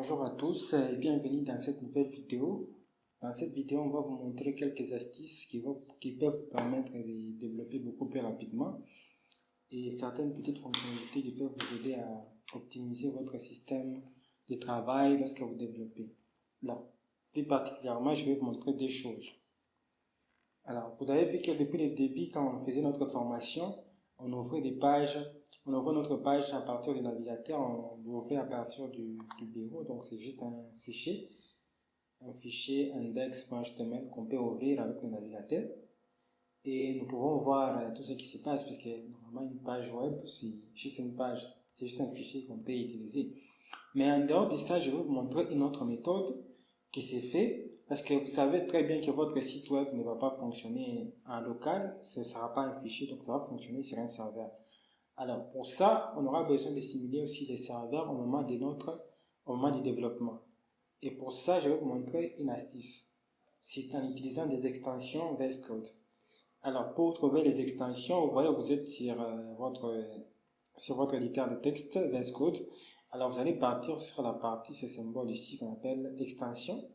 Bonjour à tous et bienvenue dans cette nouvelle vidéo. Dans cette vidéo, on va vous montrer quelques astuces qui peuvent vous permettre de développer beaucoup plus rapidement et certaines petites fonctionnalités qui peuvent vous aider à optimiser votre système de travail lorsque vous développez. Là, plus particulièrement, je vais vous montrer deux choses. Alors, vous avez vu que depuis le début, quand on faisait notre formation, on ouvrait notre page à partir du navigateur, on l'ouvrait à partir du bureau, donc c'est juste un fichier index.html qu'on peut ouvrir avec le navigateur. Et nous pouvons voir tout ce qui se passe, puisque normalement une page web, c'est juste une page, c'est juste un fichier qu'on peut utiliser. Mais en dehors de ça, je vais vous montrer une autre méthode qui s'est faite, parce que vous savez très bien que votre site web ne va pas fonctionner en local, ce ne sera pas un fichier, donc ça va fonctionner sur un serveur. Alors pour ça, on aura besoin de simuler aussi les serveurs au moment du développement. Et pour ça, je vais vous montrer une astuce. C'est en utilisant des extensions VS Code. Alors pour trouver les extensions, vous voyez, vous êtes sur votre éditeur de texte VS Code. Alors vous allez partir sur la partie, ce symbole ici qu'on appelle extension.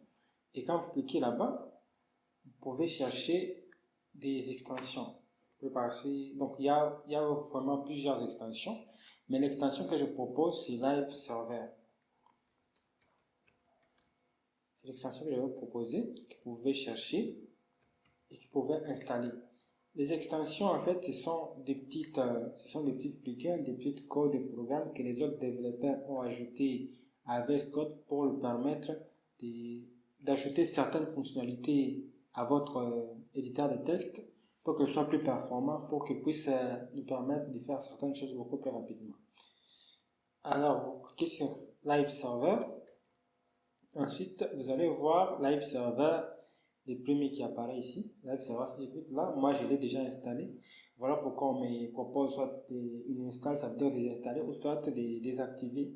Et quand vous cliquez là-bas, vous pouvez chercher des extensions. Donc il y a vraiment plusieurs extensions, mais l'extension que je propose, c'est Live Server. C'est l'extension que je vais vous proposer, que vous pouvez chercher et que vous pouvez installer. Les extensions, en fait, ce sont des petits plugins, des petits codes de programme que les autres développeurs ont ajoutés à VS Code pour lui permettre d'ajouter certaines fonctionnalités à votre éditeur de texte pour que ce soit plus performant, pour qu'il puisse nous permettre de faire certaines choses beaucoup plus rapidement. Alors, vous cliquez sur Live Server. Ensuite, vous allez voir Live Server, le premier qui apparaît ici. Live Server, si je clique là, moi je l'ai déjà installé. Voilà pourquoi on me propose soit une install, ça veut dire désinstaller, ou soit de désactiver.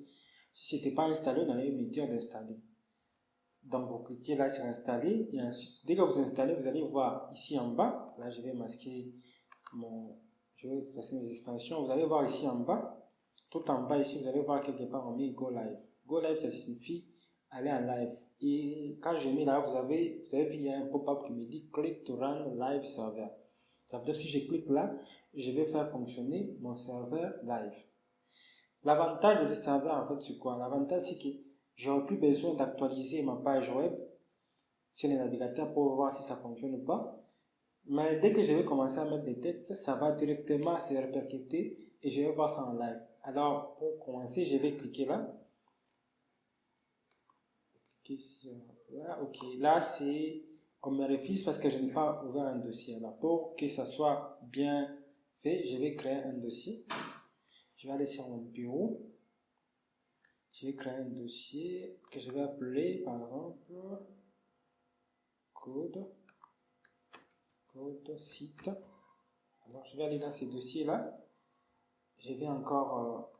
Si ce n'était pas installé, on allait me dire d'installer. Donc vous cliquez là sur installer et ensuite dès que vous installez, vous allez voir ici en bas, là je vais masquer je vais placer mes extensions, vous allez voir ici en bas, tout en bas ici, vous allez voir quelque part on met Go Live. Go Live, ça signifie aller en live. Et quand je mets là, vous avez vu, il y a un pop-up qui me dit Click to run live server. Ça veut dire si je clique là, je vais faire fonctionner mon serveur live. L'avantage de ce serveur, en fait, c'est quoi? L'avantage, c'est que j'aurai plus besoin d'actualiser ma page web sur le navigateur pour voir si ça fonctionne ou pas. Mais dès que je vais commencer à mettre des textes, ça va directement se répercuter et je vais voir ça en live. Alors, pour commencer, je vais cliquer là. Ok, là, on me refuse parce que je n'ai pas ouvert un dossier. Alors, pour que ça soit bien fait, je vais créer un dossier. Je vais aller sur mon bureau. Je vais créer un dossier que je vais appeler, par exemple, code site. Alors, je vais aller dans ces dossiers-là. Je vais encore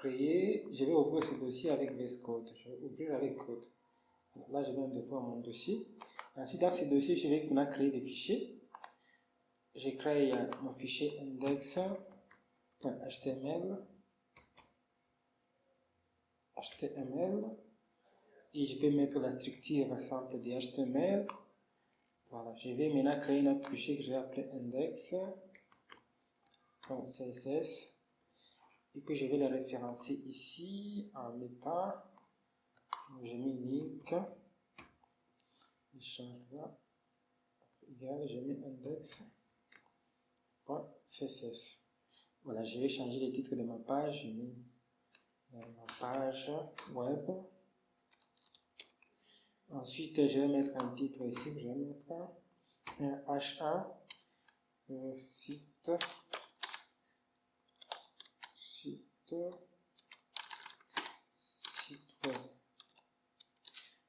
je vais ouvrir ce dossier avec VS Code. Je vais ouvrir avec code. Alors là, je viens de voir mon dossier. Ensuite, dans ce dossier, je vais maintenant créer des fichiers. Je crée mon fichier index.html. Et je peux mettre la structure simple de HTML. Voilà, je vais maintenant créer un autre fichier que je vais appeler index.css. Et puis je vais le référencer ici en mettant, j'ai mis link, je change là, je mets index.css. Voilà, je vais changer le titre de ma page, je mets ma page web. Ensuite, je vais mettre un titre ici, je vais mettre un H1, site web.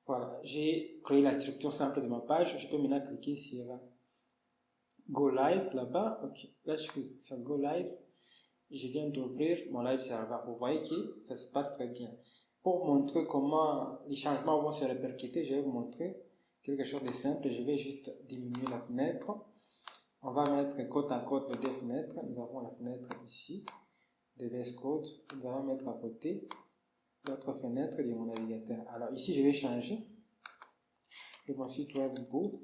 Voilà, j'ai créé la structure simple de ma page. Je peux maintenant cliquer sur Go Live là-bas. Ok, là je clique sur Go Live. Je viens d'ouvrir mon live server. Vous voyez que ça se passe très bien. Pour montrer comment les changements vont se répercuter, je vais vous montrer quelque chose de simple. Je vais juste diminuer la fenêtre. On va mettre côte à côte les deux fenêtres. Nous avons la fenêtre ici de VS Code. Nous allons mettre à côté l'autre fenêtre de mon navigateur. Alors ici, je vais changer de mon site web boot.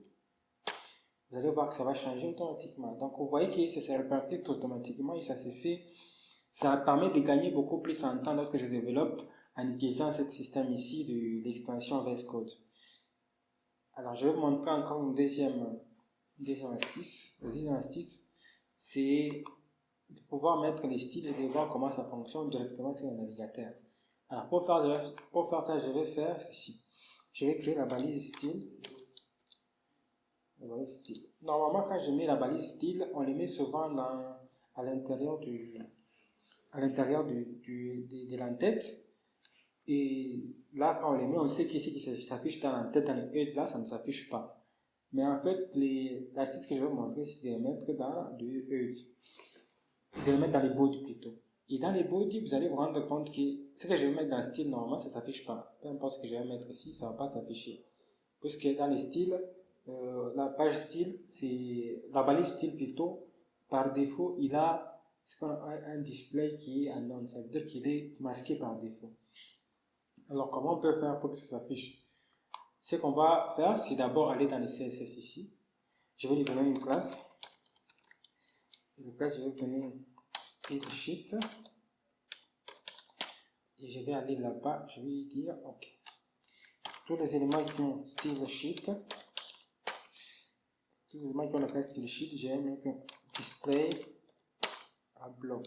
Vous allez voir que ça va changer automatiquement. Donc, vous voyez que ça se répercute automatiquement et ça se fait. Ça permet de gagner beaucoup plus en temps lorsque je développe en utilisant ce système ici de l'extension VS Code. Alors, je vais vous montrer encore une deuxième astuce. La deuxième astuce, c'est de pouvoir mettre les styles et de voir comment ça fonctionne directement sur le navigateur. Alors, pour faire ça, je vais faire ceci. Je vais créer la balise style. Normalement, quand je mets la balise style, on les met souvent à l'intérieur de l'entête. Et là, quand on les met, on sait qu'ici, qui s'affiche dans l'entête, dans le HUD, là, ça ne s'affiche pas. Mais en fait, l'astuce que je vais vous montrer, c'est de les mettre dans le HUD. De les mettre dans les body plutôt. Et dans les body, vous allez vous rendre compte que ce que je vais mettre dans le style, normalement, ça ne s'affiche pas. Peu importe ce que je vais mettre ici, ça ne va pas s'afficher. Puisque dans les styles, la page style, c'est la balise style plutôt, par défaut, il a un display qui est unknown, ça veut dire qu'il est masqué par défaut. Alors, comment on peut faire pour que ça s'affiche? Ce qu'on va faire, c'est d'abord aller dans les CSS ici. Je vais lui donner une classe. La classe, je vais donner style sheet. Et je vais aller là-bas, je vais lui dire, ok. Tous les éléments qui ont style sheet, tous les éléments qui ont la classe style sheet, je vais mettre display à bloc.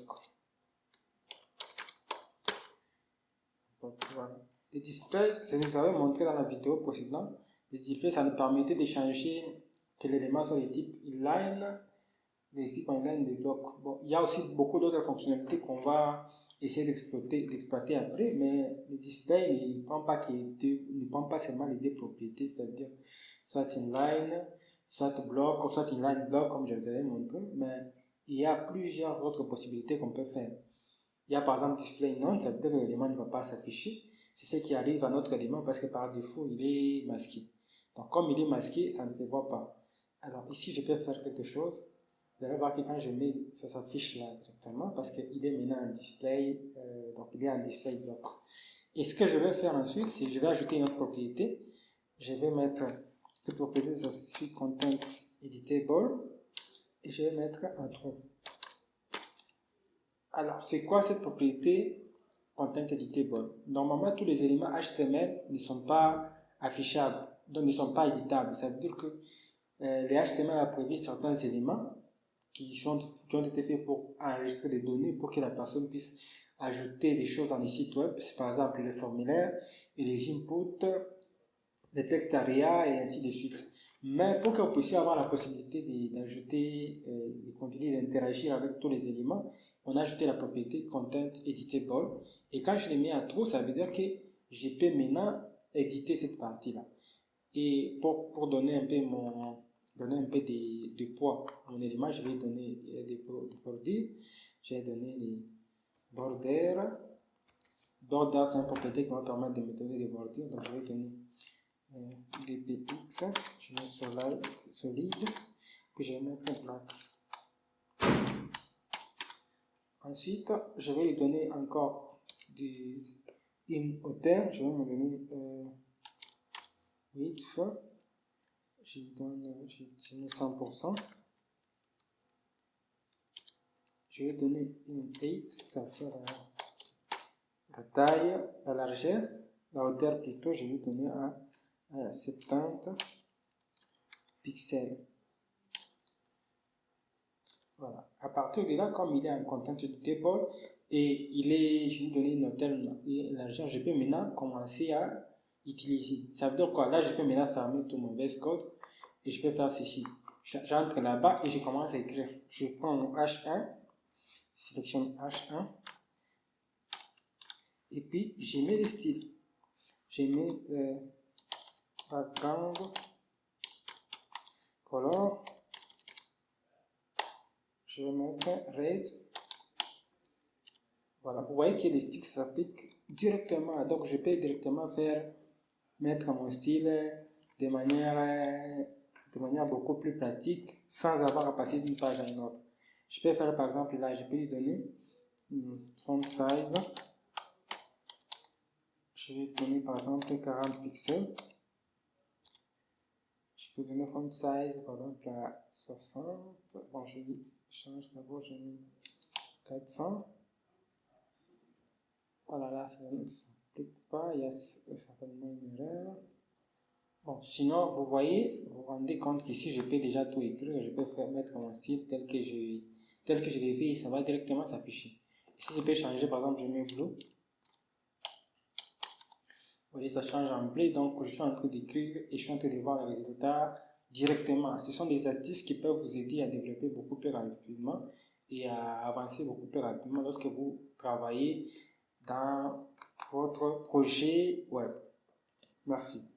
Donc voilà. Les displays, je vous avais montré dans la vidéo précédente, les displays, ça nous permettait de changer que l'élément soit de type inline, des types inline des blocs. Bon, il y a aussi beaucoup d'autres fonctionnalités qu'on va essayer d'exploiter après, mais les displays ne prennent pas seulement les deux propriétés, c'est-à-dire soit inline, soit bloc, ou soit inline bloc, comme je vous avais montré, mais il y a plusieurs autres possibilités qu'on peut faire. Il y a par exemple display none, ça veut dire que l'élément ne va pas s'afficher. C'est ce qui arrive à notre élément parce que par défaut, il est masqué. Donc comme il est masqué, ça ne se voit pas. Alors ici, je peux faire quelque chose. Vous allez voir que quand je mets, ça s'affiche là directement parce qu'il est maintenant en display, donc il est en display bloc. Et ce que je vais faire ensuite, c'est que je vais ajouter une autre propriété. Je vais mettre cette propriété sur suite content editable et je vais mettre un trou. Alors, c'est quoi cette propriété content editable? Normalement, tous les éléments HTML ne sont pas affichables, donc ne sont pas éditables. Ça veut dire que les HTML a prévu certains éléments qui ont été faits pour enregistrer des données pour que la personne puisse ajouter des choses dans les sites web. C'est par exemple les formulaires et les inputs, les textes ARIA et ainsi de suite. Mais pour que vous puissiez avoir la possibilité d'ajouter des contenus, d'interagir avec tous les éléments, on a ajouté la propriété content editable. Et quand je les mets à true, ça veut dire que je peux maintenant éditer cette partie-là. Et pour donner un peu de poids à mon élément, je vais donner des bordures. Je vais donner des borders. Border, c'est une propriété qui va permettre de me donner des bordures. Donc je vais donner dpx, je mets solide, puis je vais mettre black. Ensuite, je vais lui donner encore une hauteur, je vais me donner width, je mets 100%. Je vais donner une 8, ça fait la taille, la largeur, la hauteur plutôt, je vais donner à 70 pixels. Voilà. À partir de là, comme il est en content editable et je vais donner une hauteur et une largeur, je peux maintenant commencer à utiliser. Ça veut dire quoi? Là, je peux maintenant fermer tout mon VS Code et je peux faire ceci. J'entre là-bas et je commence à écrire. Je prends mon H1, sélectionne H1 et puis je mets les styles. Je mets background color. Je vais mettre red. Voilà, vous voyez que les styles s'appliquent directement. Donc, je peux directement mettre mon style de manière beaucoup plus pratique sans avoir à passer d'une page à une autre. Je peux faire par exemple là, je peux lui donner une font size Je vais donner par exemple 40 pixels. Je peux donner font size par exemple à 60. Bon, je change d'abord, je mets 400. Voilà, là, ça ne s'applique pas, il y a certainement une erreur. Bon, sinon, vous voyez, vous vous rendez compte qu'ici, je peux déjà tout écrire, je peux mettre mon style tel que je l'ai fait, ça va directement s'afficher. Ici, je peux changer, par exemple, je mets bleu. Vous voyez, ça change en bleu, donc je suis en train d'écrire et je suis en train de voir le résultat directement. Ce sont des astuces qui peuvent vous aider à développer beaucoup plus rapidement et à avancer beaucoup plus rapidement lorsque vous travaillez dans votre projet web. Merci.